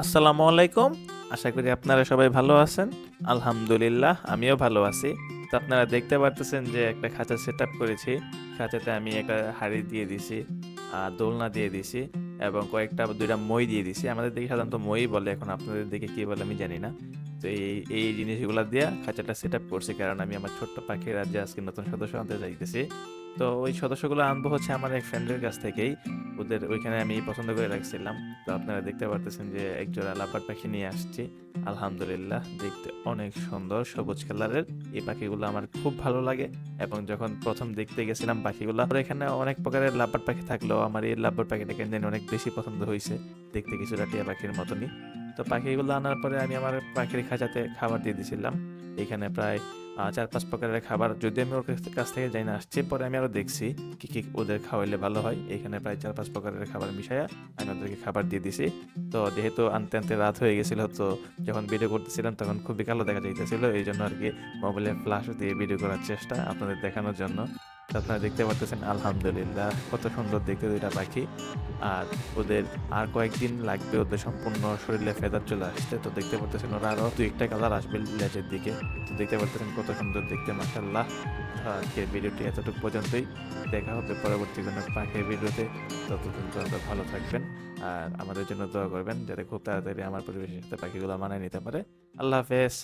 আসসালামু আলাইকুম। আশা করি আপনারা সবাই ভালো আছেন। আলহামদুলিল্লাহ আমিও ভালো আছি। তো আপনারা দেখতে পারতেছেন যে একটা খাঁচা সেটআপ করেছি। খাঁচাতে আমি একটা হাঁড়ি দিয়ে দিছি, দোলনা দিয়ে দিছি এবং কয়েকটা ২ টা মই দিয়ে দিছি। আমাদের দিকে সাধারণত মই বলে, এখন আপনাদের দিকে কি বলে আমি জানি না। তো এই জিনিসগুলা দিয়া খাঁচাটা সেটআপ করছি, কারণ আমি আমার ছোট্ট পাখির রাজ্যে আজকে নতুন সদস্য আনতে যাইতেছি। তো ওই সদস্যগুলো আনবো হচ্ছে আমার এক ফ্রেন্ডের কাছ থেকেই। ওদের ওইখানে আমি পছন্দ করে রাখছিলাম। তো আপনারা দেখতে পারতেছেন যে একজোড়া লাপাট পাখি নিয়ে আসছি। আলহামদুলিল্লাহ, দেখতে অনেক সুন্দর সবুজ কালারের। এই পাখিগুলো আমার খুব ভালো লাগে এবং যখন প্রথম দেখতে গেছিলাম পাখিগুলো, আর এখানে অনেক প্রকারের লাপাট পাখি থাকলেও আমার এই লাপাট পাখিটা কেন জানি অনেক বেশি পছন্দ হয়েছে। দেখতে কিছুটা টিয়া পাখির মতনই। তো পাখিগুলো আনার পরে আমি আমার পাখির খাঁচাতে খাবার দিয়ে দিয়েছিলাম। এখানে প্রায় ৪-৫ প্রকারের খাবার, যদি আমি ওর কাছ থেকে যাই না আসছি, পরে আমি আরো দেখছি কি কি ওদের খাওয়াইলে ভালো হয়। এখানে প্রায় ৪-৫ প্রকারের খাবার মিশাইয়া আমি ওদেরকে খাবার দিয়ে দিছি। তো যেহেতু আনতে আনতে রাত হয়ে গেছিল, তো যখন ভিডিও করতেছিলাম তখন খুবই কালো দেখা যাইতেছিল, এই জন্য আর কি মোবাইলের ফ্ল্যাশ দিয়ে ভিডিও করার চেষ্টা আপনাদের দেখানোর জন্য। তো আপনারা দেখতে পারতেছেন আলহামদুলিল্লাহ কত সুন্দর দেখতে ২টা পাখি। আর ওদের আর কয়েকদিন লাগবে ওদের সম্পূর্ণ শরীরে ফেদার চলে আসতে। তো দেখতে পারতেছেন ওরা আরো ২-১টা কালার আসবে লেজের দিকে। তো দেখতে পারতেছেন কত সুন্দর দেখতে, মাশাআল্লাহ। আজকের ভিডিওটি এতটুকু পর্যন্তই। দেখা হবে পরবর্তী কোনো পাখির ভিডিওতে। ততদিন পর্যন্ত ভালো থাকবেন আর আমাদের জন্য দোয়া করবেন যাতে খুব তাড়াতাড়ি আমার পরিবেশের সাথে পাখিগুলো মানায় নিতে পারে। আল্লাহ হাফেজ।